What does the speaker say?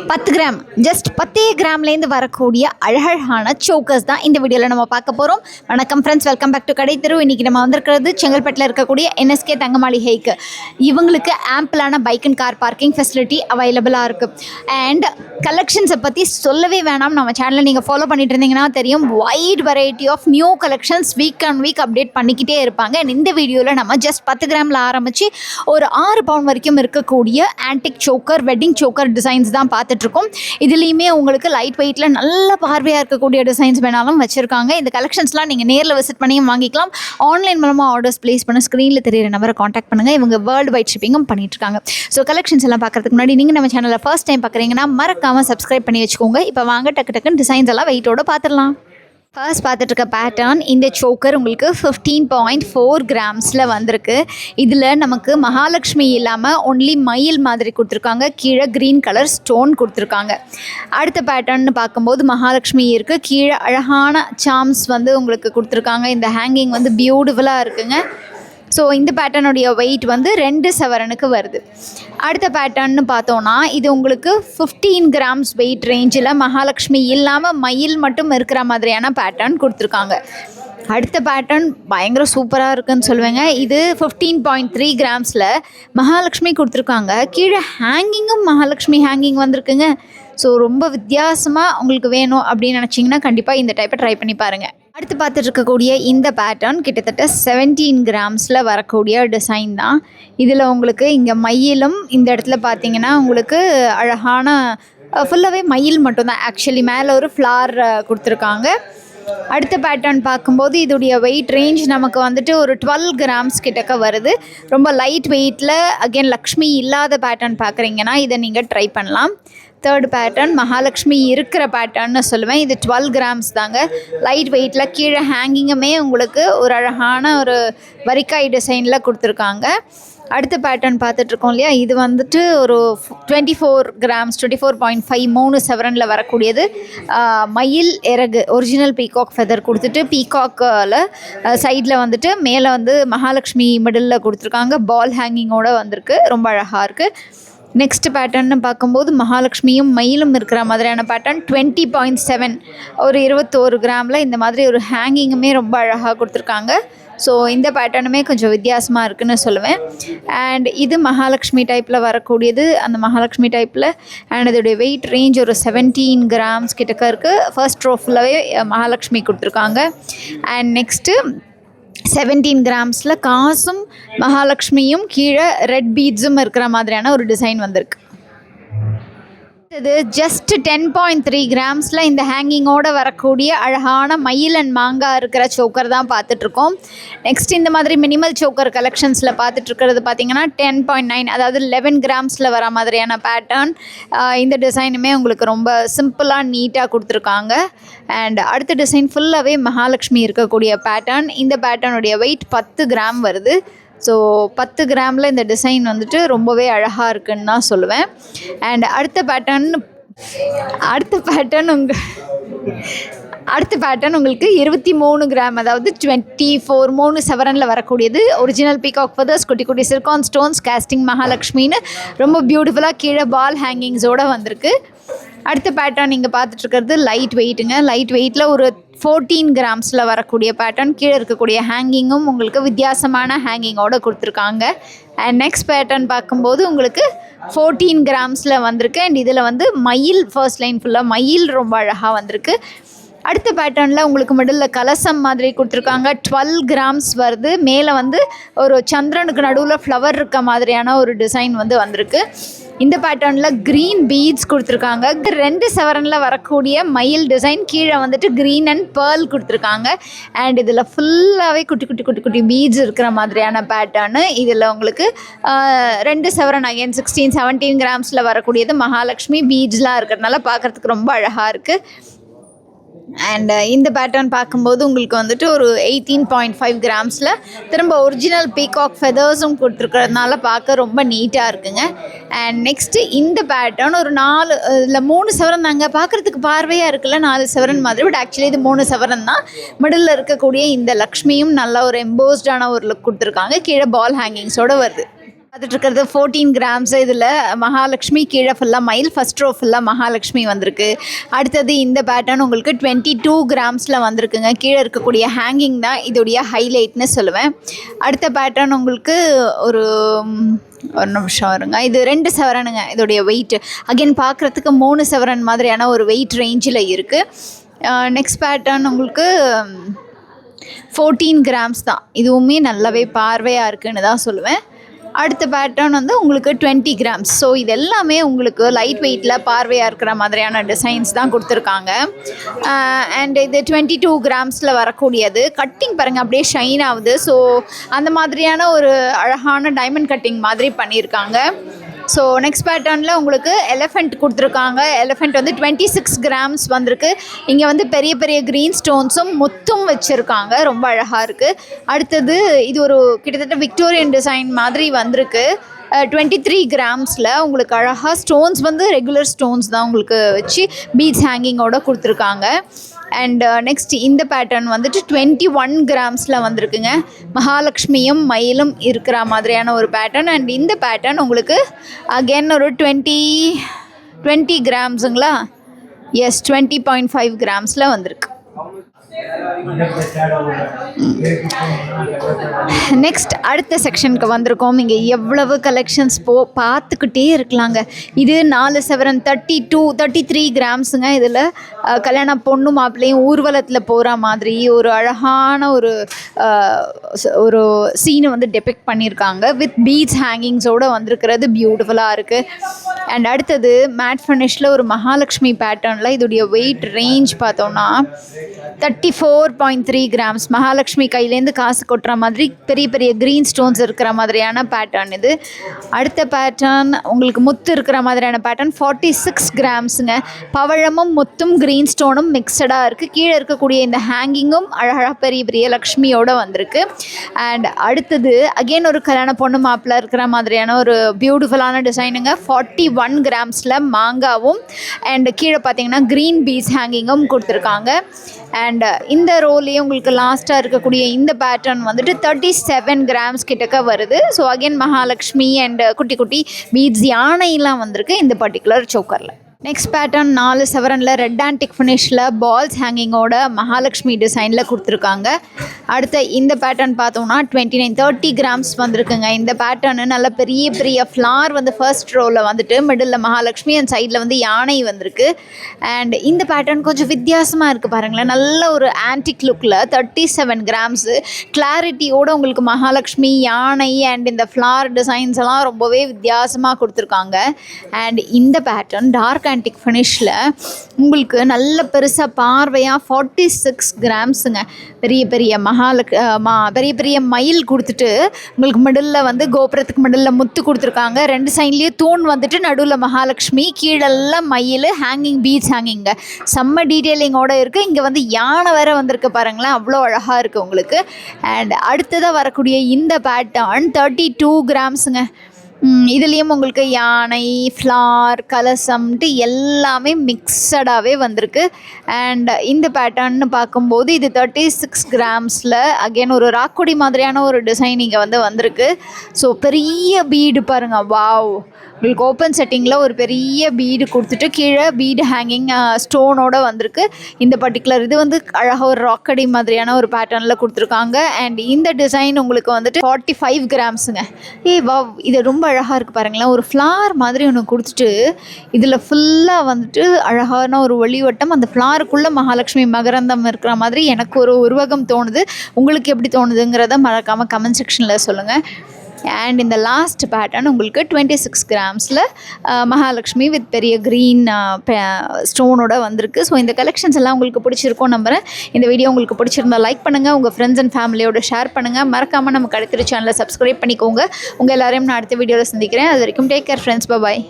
10 gram just 10 கிராம்லேருந்து வரக்கூடிய அழகழகான chokers தான் இந்த வீடியோவில் நம்ம பார்க்க போகிறோம். வணக்கம் ஃப்ரெண்ட்ஸ், வெல்கம் பேக் டு கடை தெரு. இன்றைக்கி நம்ம வந்திருக்கிறது செங்கல்பட்டில் இருக்கக்கூடிய NSK தங்க மாளிகைக்கு. இவங்களுக்கு ஆம்பிளான bike and car parking facility அவைலபிளாக இருக்குது. அண்ட் கலெக்ஷன்ஸை பற்றி சொல்லவே வேணாம். நம்ம சேனலை நீங்கள் ஃபாலோ பண்ணிட்டு இருந்தீங்கன்னா தெரியும், wide variety of new collections week and week update பண்ணிக்கிட்டே இருப்பாங்க. அண்ட் இந்த வீடியோவில் நம்ம ஜஸ்ட் 10 கிராமில் ஆரம்பித்து ஒரு 6 பவுண்ட் வரைக்கும் இருக்கக்கூடிய antique choker, wedding choker designs தான் பார்த்துட்ருக்கோம். இதுலேயுமே உங்களுக்கு லைட் வெயிட்டில் நல்ல பார்வையாக இருக்கக்கூடிய டிசைன்ஸ் வேணாலும் வச்சுருக்காங்க. இந்த கலெக்ஷன்ஸ்லாம் நீங்கள் நேரில் விசிட் பண்ணியும் வாங்கிக்கலாம். ஆன்லைன் மூலமாக ஆர்டர்ஸ் ப்ளேஸ் பண்ண ஸ்க்ரீனில் தெரியிற நம்பரை காண்டாக்ட் பண்ணுங்கள். இவங்க வேர்ல்டு வைட் ஷிப்பிங்கும் பண்ணிட்டுருக்காங்க. ஸோ கலெக்ஷன்ஸ் எல்லாம் பார்க்குறதுக்கு முன்னாடி நீங்கள் நம்ம சேனலில் ஃபர்ஸ்ட் டைம் பார்க்குறீங்கன்னா மறக்காமல் சப்ஸ்கிரைப் பண்ணி வச்சுக்கோங்க. இப்போ வாங்க டக்குன்னு டிசைன்ஸ் எல்லாம் வெயிட்டோடு பார்த்துடலாம். ஃபர்ஸ்ட் பார்த்துட்டு இருக்க பேட்டர்ன், இந்த சோக்கர் உங்களுக்கு 15.4 கிராம்ஸில் வந்திருக்கு. இதில் நமக்கு மகாலட்சுமி இல்லாமல் ஒன்லி மயில் மாதிரி கொடுத்துருக்காங்க. கீழே க்ரீன் கலர் ஸ்டோன் கொடுத்துருக்காங்க. அடுத்த பேட்டர்ன்னு பார்க்கும்போது மகாலட்சுமி இருக்குது. கீழே அழகான சாம்ஸ் வந்து உங்களுக்கு கொடுத்துருக்காங்க. இந்த ஹேங்கிங் வந்து பியூட்டிஃபுல்லாக இருக்குங்க. ஸோ இந்த பேட்டர்னுடைய வெயிட் வந்து 2 சவரனுக்கு வருது. அடுத்த பேட்டர்ன்னு பார்த்தோன்னா இது உங்களுக்கு 15 கிராம்ஸ் வெயிட் ரேஞ்சில் மகாலட்சுமி இல்லாமல் மயில் மட்டும் இருக்கிற மாதிரியான பேட்டர்ன் கொடுத்துருக்காங்க. அடுத்த பேட்டர்ன் பயங்கர சூப்பராக இருக்குதுன்னு சொல்லுவேங்க. இது 15.3 கிராம்ஸில் மகாலட்சுமி கொடுத்துருக்காங்க. கீழே ஹேங்கிங்கும் மகாலட்சுமி ஹேங்கிங் வந்திருக்குங்க. ஸோ ரொம்ப வித்தியாசமாக உங்களுக்கு வேணும் அப்படின்னு நினச்சிங்கன்னா கண்டிப்பாக இந்த டைப்பை ட்ரை பண்ணி பாருங்கள். அடுத்து பார்த்துட்டு இருக்கக்கூடிய இந்த பேட்டர்ன் கிட்டத்தட்ட 17 கிராம்ஸில் வரக்கூடிய டிசைன் தான். இதில் உங்களுக்கு இங்கே மயிலும், இந்த இடத்துல பார்த்தீங்கன்னா உங்களுக்கு அழகான ஃபுல்லாகவே மயில் மட்டும்தான். ஆக்சுவலி மேலே ஒரு ஃப்ளார் கொடுத்துருக்காங்க. அடுத்த பேட்டர்ன் பார்க்கும்போது இதோடைய வெயிட் ரேஞ்ச் நமக்கு வந்துட்டு ஒரு 12 கிராம்ஸ் கிட்டக்க வருது. ரொம்ப லைட் வெயிட்டில் அகெயின் லக்ஷ்மி இல்லாத பேட்டர்ன் பார்க்குறீங்கன்னா இதை நீங்கள் ட்ரை பண்ணலாம். தேர்ட் பேட்டர்ன் மகாலட்சுமி இருக்கிற பேட்டர்ன்னு சொல்லுவேன். இது 12 கிராம்ஸ் தாங்க. லைட் வெயிட்டில் கீழே ஹேங்கிங்குமே உங்களுக்கு ஒரு அழகான ஒரு வரிக்காய் டிசைனில் கொடுத்துருக்காங்க. அடுத்த பேட்டர்ன் பார்த்துட்ருக்கோம் இல்லையா, இது வந்துட்டு ஒரு 24 கிராம்ஸ் 24.5 3 சவரனில் வரக்கூடியது. மயில் இறகு ஒரிஜினல் பீகாக் ஃபெதர் கொடுத்துட்டு பீகாக்கில் சைடில் வந்துட்டு மேலே வந்து மகாலட்சுமி மிடில் கொடுத்துருக்காங்க. பால் ஹேங்கிங்கோடு வந்திருக்கு. ரொம்ப அழகாக இருக்குது. நெக்ஸ்ட் பேட்டர்ன்னு பார்க்கும்போது மகாலட்சுமியும் மயிலும் இருக்கிற மாதிரியான பேட்டர்ன் 20.7 ஒரு 21 கிராமில் இந்த மாதிரி ஒரு ஹேங்கிங்குமே ரொம்ப அழகாக கொடுத்துருக்காங்க. ஸோ இந்த பேட்டர்னுமே கொஞ்சம் வித்தியாசமாக இருக்குதுன்னு சொல்லுவேன். அண்ட் இது மகாலட்சுமி டைப்பில் வரக்கூடியது. அந்த மகாலட்சுமி டைப்பில் அண்ட் இதோடைய வெயிட் ரேஞ்ச் ஒரு 17 கிராம்ஸ் கிட்டக்க இருக்குது. ஃபர்ஸ்ட் ரோ ஃபுல்லாகவே மகாலட்சுமி கொடுத்துருக்காங்க. அண்ட் நெக்ஸ்ட்டு 17 கிராம்ஸில் காசும் மகாலட்சுமியும் கீழே ரெட் பீட்ஸும் இருக்கிற மாதிரியான ஒரு டிசைன் வந்திருக்கு. இது ஜஸ்ட் 10.3 கிராம்ஸில் இந்த ஹேங்கிங்கோடு வரக்கூடிய அழகான மயில் அண்ட் மாங்காய் இருக்கிற சோக்கர் தான் பார்த்துட்ருக்கோம். நெக்ஸ்ட் இந்த மாதிரி மினிமல் சோக்கர் கலெக்ஷன்ஸில் பார்த்துட்ருக்கிறது பார்த்திங்கன்னா 10.9 அதாவது 11 கிராம்ஸில் வர மாதிரியான பேட்டர்ன். இந்த டிசைனுமே உங்களுக்கு ரொம்ப சிம்பிளாக நீட்டாக கொடுத்துருக்காங்க. அண்ட் அடுத்த டிசைன் ஃபுல்லாகவே மகாலட்சுமி இருக்கக்கூடிய பேட்டர்ன். இந்த பேட்டர்னுடைய வெயிட் 10 கிராம் வருது. ஸோ 10 கிராமில் இந்த டிசைன் வந்துட்டு ரொம்பவே அழகாக இருக்குன்னு தான் சொல்லுவேன். அண்ட் அடுத்த பேட்டர்ன் உங்களுக்கு 23 கிராம் அதாவது 24 3 சவரனில் வரக்கூடியது. ஒரிஜினல் பீகாக் ஃபெதர்ஸ், குட்டி குட்டி சிர்கான் ஸ்டோன்ஸ், காஸ்டிங் மகாலட்சுமின்னு ரொம்ப பியூட்டிஃபுல்லாக கீழே பால் ஹேங்கிங்ஸோடு வந்திருக்கு. அடுத்த பேட்டர்ன் நீங்கள் பார்த்துட்ருக்கிறது லைட் வெயிட்டுங்க. லைட் வெயிட்டில் ஒரு 14 கிராம்ஸில் வரக்கூடிய பேட்டர்ன். கீழே இருக்கக்கூடிய ஹேங்கிங்கும் உங்களுக்கு வித்தியாசமான ஹேங்கிங்கோடு கொடுத்துருக்காங்க. அண்ட் நெக்ஸ்ட் பேட்டர்ன் பார்க்கும்போது உங்களுக்கு 14 கிராம்ஸில் வந்திருக்கு. அண்ட் இதில் வந்து மயில் ஃபர்ஸ்ட் லைன் ஃபுல்லாக மயில் ரொம்ப அழகாக வந்திருக்கு. அடுத்த பேட்டர்னில் உங்களுக்கு மிடில் கலசம் மாதிரி கொடுத்துருக்காங்க. 12 கிராம்ஸ் வருது. மேலே வந்து ஒரு சந்திரனுக்கு நடுவில் ஃப்ளவர் இருக்க மாதிரியான ஒரு டிசைன் வந்து வந்திருக்கு. இந்த பேட்டர்னில் க்ரீன் பீட்ஸ் கொடுத்துருக்காங்க. 2 சவரனில் வரக்கூடிய மயில் டிசைன். கீழே வந்துட்டு க்ரீன் அண்ட் பேர்ல் கொடுத்துருக்காங்க. அண்ட் இதில் ஃபுல்லாகவே குட்டி குட்டி குட்டி குட்டி பீட்ஸ் இருக்கிற மாதிரியான பேட்டர்னு. இதில் உங்களுக்கு 2 சவரன் அகைன் 16 17 கிராம்ஸில் வரக்கூடியது. மகாலட்சுமி பீட்ஸ்லாம் இருக்கிறதுனால பார்க்குறதுக்கு ரொம்ப அழகாக இருக்குது. அண்ட் இந்த பேட்டர்ன் பார்க்கும்போது உங்களுக்கு வந்துட்டு ஒரு 18.5 கிராம்ஸில் திரும்ப ஒரிஜினல் பீகாக் ஃபெதர்ஸும் கொடுத்துருக்கிறதுனால பார்க்க ரொம்ப நீட்டாக இருக்குங்க. அண்ட் நெக்ஸ்ட்டு இந்த பேட்டர்ன் ஒரு 4 இல்லை 3 சவரன் தாங்க. பார்க்குறதுக்கு பார்வையாக இருக்குல்ல 4 சவரன் மாதிரி. பட் ஆக்சுவலி இது 3 சவரன் தான். மிடில் இருக்கக்கூடிய இந்த லக்ஷ்மியும் நல்ல ஒரு எம்போஸ்டான ஒரு லுக் கொடுத்துருக்காங்க. கீழே பால் ஹேங்கிங்ஸோடு வருது. பார்த்துட்டு இருக்கிறது 14 கிராம்ஸ். இதில் மகாலட்சுமி கீழே ஃபுல்லாக மயில், ஃபஸ்ட் ரோ ஃபுல்லாக மகாலட்சுமி வந்திருக்கு. அடுத்தது இந்த பேட்டர்ன் உங்களுக்கு 22 கிராம்ஸில் வந்திருக்குங்க. கீழே இருக்கக்கூடிய ஹேங்கிங் தான் இதோடைய ஹைலைட்னு சொல்லுவேன். அடுத்த பேட்டர்ன் உங்களுக்கு ஒரு நிமிஷம் வருங்க. இது 2 சவரனுங்க இதோடைய வெயிட். அகைன் பார்க்குறதுக்கு 3 சவரன் மாதிரியான ஒரு வெயிட் ரேஞ்சில் இருக்குது. நெக்ஸ்ட் பேட்டர்ன் உங்களுக்கு 14 கிராம்ஸ் தான். இதுவுமே நல்லாவே பார்வையாக இருக்குன்னு தான் சொல்லுவேன். அடுத்த பேட்டர்ன் வந்து உங்களுக்கு 20 கிராம்ஸ். ஸோ இது எல்லாமே உங்களுக்கு லைட் வெயிட்டில் பார்வையாக இருக்கிற மாதிரியான டிசைன்ஸ் தான் கொடுத்துருக்காங்க. அண்ட் இது 22 கிராம்ஸில் வரக்கூடியது. கட்டிங் பாருங்கள் அப்படியே ஷைன் ஆகுது. ஸோ அந்த மாதிரியான ஒரு அழகான டைமண்ட் கட்டிங் மாதிரி பண்ணியிருக்காங்க. ஸோ நெக்ஸ்ட் பேட்டர்னில் உங்களுக்கு எலிஃபெண்ட் கொடுத்துருக்காங்க. எலிஃபெண்ட் வந்து 26 கிராம்ஸ் வந்திருக்கு. இங்கே வந்து பெரிய பெரிய க்ரீன் ஸ்டோன்ஸும் முத்தும் வச்சுருக்காங்க. ரொம்ப அழகாக இருக்குது. அடுத்தது இது ஒரு கிட்டத்தட்ட விக்டோரியன் டிசைன் மாதிரி வந்திருக்கு. 23 கிராம்ஸில் உங்களுக்கு அழகாக ஸ்டோன்ஸ் வந்து ரெகுலர் ஸ்டோன்ஸ் தான் உங்களுக்கு வச்சு பீட்ஸ் ஹேங்கிங்கோடு கொடுத்துருக்காங்க. அண்ட் நெக்ஸ்ட் இந்த பேட்டர்ன் வந்துட்டு 21 கிராம்ஸில் வந்திருக்குங்க. மகாலட்சுமியும் மயிலும் இருக்கிற மாதிரியான ஒரு பேட்டர்ன். அண்ட் இந்த பேட்டர்ன் உங்களுக்கு அகெயின் ஒரு 20 கிராம்ஸுங்களா? எஸ், 20.5 கிராம்ஸில் வந்திருக்கு. நெக்ஸ்ட் அடுத்த செக்ஷனுக்கு வந்திருக்கோம். இங்கே எவ்வளவு கலெக்ஷன்ஸ் பார்த்துக்கிட்டே இருக்கலாங்க. இது 4 சவரன் 33 கிராம்ஸுங்க. இதில் கல்யாண பொண்ணு மாப்பிள்ளையும் ஊர்வலத்தில் போகிற மாதிரி ஒரு அழகான ஒரு சீனை வந்து டெபிக்ட் பண்ணியிருக்காங்க. வித் பீட்ஸ் ஹேங்கிங்ஸோடு வந்திருக்கிறது பியூட்டிஃபுல்லாக இருக்குது. அண்ட் அடுத்தது மேட் ஃபினிஷில் ஒரு மகாலட்சுமி பேட்டர்னில் இதோடைய வெயிட் ரேஞ்ச் பார்த்தோன்னா 34.3 கிராம்ஸ். மகாலட்சுமி கையிலேருந்து காசு கொட்டுற மாதிரி பெரிய பெரிய க்ரீன் ஸ்டோன்ஸ் இருக்கிற மாதிரியான பேட்டர்ன் இது. அடுத்த பேட்டர்ன் உங்களுக்கு முத்து இருக்கிற மாதிரியான பேட்டர்ன் 46 கிராம்ஸுங்க. பவழமும் முத்தும் க்ரீன் ஸ்டோனும் மிக்சடாக இருக்குது. கீழே இருக்கக்கூடிய இந்த ஹேங்கிங்கும் அழகாக பெரிய பெரிய லக்ஷ்மியோடு வந்திருக்கு. அண்ட் அடுத்தது அகெயின் ஒரு கல்யாண பொண்ணு மாப்பிள்ளை இருக்கிற மாதிரியான ஒரு பியூட்டிஃபுல்லான டிசைனுங்க. 41 கிராம்ஸில் மாங்காவும் அண்ட் கீழே பார்த்தீங்கன்னா க்ரீன் பீஸ் ஹேங்கிங்கும் கொடுத்துருக்காங்க. அண்ட் இந்த ரோலையும் உங்களுக்கு லாஸ்ட்டாக இருக்கக்கூடிய இந்த பேட்டர்ன் வந்துட்டு 37 கிராம்ஸ் கிட்டக்க வருது. ஸோ அகெயின் மகாலட்சுமி அண்ட் குட்டி குட்டி பீட்ஸ் யானையெல்லாம் வந்திருக்கு இந்த பர்டிகுலர் சோக்கரில். நெக்ஸ்ட் பேட்டர்ன் 4 சவரனில் ரெட் ஆன்டிக் ஃபினிஷில் பால்ஸ் ஹேங்கிங்கோட மகாலட்சுமி டிசைனில் கொடுத்துருக்காங்க. அடுத்த இந்த பேட்டர்ன் பார்த்தோம்னா 30 கிராம்ஸ் வந்திருக்குங்க. இந்த பேட்டர்னு நல்ல பெரிய பெரிய ஃப்ளார் வந்து ஃபர்ஸ்ட் ரோவில் வந்துட்டு மிடில் மகாலட்சுமி அண்ட் சைடில் வந்து யானை வந்திருக்கு. அண்ட் இந்த பேட்டர்ன் கொஞ்சம் வித்தியாசமாக இருக்குது பாருங்களேன். நல்ல ஒரு ஆன்டிக் லுக்கில் 37 கிராம்ஸு கிளாரிட்டியோடு உங்களுக்கு மகாலட்சுமி யானை அண்ட் இந்த ஃப்ளார் டிசைன்ஸ் எல்லாம் ரொம்பவே வித்தியாசமாக கொடுத்துருக்காங்க. அண்ட் இந்த பேட்டர்ன் டார்க் ஆன்டிக் ஃபினிஷில் உங்களுக்கு நல்ல பெருசாக பார்வையாக 46 கிராம்ஸுங்க. பெரிய பெரிய பெரிய பெரிய மயில் கொடுத்துட்டு உங்களுக்கு மிடில் வந்து கோபுரத்துக்கு மிடில் முத்து கொடுத்துருக்காங்க. 2 சைட்லேயும் தூண் வந்துட்டு நடுவில் மகாலட்சுமி, கீழெல்லாம் மயில், ஹேங்கிங் பீட்ஸ் ஹேங்கிங்க செம்ம டீட்டெயிலிங்கோடு இருக்குது. இங்கே வந்து யானை வேறு வந்திருக்கு பாருங்களேன், அவ்வளோ அழகாக இருக்குது உங்களுக்கு. அண்ட் அடுத்ததாக வரக்கூடிய இந்த பேட்டர்ன் 32 கிராம்ஸுங்க. இதுலேயும் உங்களுக்கு யானை, ஃப்ளார், கலசம்ட்டு எல்லாமே மிக்சடாகவே வந்திருக்கு. அண்ட் இந்த பேட்டர்ன்னு பார்க்கும்போது இது 36 கிராம்ஸில் அகெயின் ஒரு ராக்குடி மாதிரியான ஒரு டிசைன் இங்கே வந்து வந்திருக்கு. ஸோ பெரிய பீடு பாருங்கள், வாவ்! உங்களுக்கு ஓப்பன் செட்டிங்கில் ஒரு பெரிய பீடு கொடுத்துட்டு கீழே பீடு ஹேங்கிங் ஸ்டோனோடு வந்திருக்கு. இந்த பர்டிகுலர் இது வந்து அழகாக ஒரு ராக்கடி மாதிரியான ஒரு பேட்டர்னில் கொடுத்துருக்காங்க. அண்ட் இந்த டிசைன் உங்களுக்கு வந்துட்டு 45 கிராம்ஸுங்க. வாவ்! இது ரொம்ப அழகாக இருக்குது பாருங்களேன். ஒரு ஃப்ளார் மாதிரி ஒன்று கொடுத்துட்டு இதில் ஃபுல்லாக வந்துட்டு அழகான ஒரு ஒளிவட்டம், அந்த ஃப்ளாருக்குள்ளே மகாலட்சுமி மகரந்தம் இருக்கிற மாதிரி எனக்கு ஒரு உருவகம் தோணுது. உங்களுக்கு எப்படி தோணுதுங்கிறத மறக்காமல் கமெண்ட் செக்ஷனில் சொல்லுங்கள். அண்ட் இந்த லாஸ்ட் பேட்டர்ன் உங்களுக்கு 26 கிராம்ஸில் மகாலட்சுமி வித் பெரிய க்ரீன் ஸ்டோனோட வந்திருக்கு. ஸோ இந்த கலெக்ஷன்ஸ் எல்லாம் உங்களுக்கு பிடிச்சிருக்கும் நம்புகிறேன். இந்த வீடியோ உங்களுக்கு பிடிச்சிருந்தால் லைக் பண்ணுங்கள், உங்கள் ஃப்ரெண்ட்ஸ் அண்ட் ஃபேமிலியோட ஷேர் பண்ணுங்கள். மறக்காமல் நம்ம கடைத்திரு சேனலை சப்ஸ்கிரைப் பண்ணிக்கோங்க. உங்கள் எல்லாரையும் நான் அடுத்த வீடியோவில் சந்திக்கிறேன். அது வரைக்கும் டேக் கேர் ஃப்ரெண்ட்ஸ், பாய்.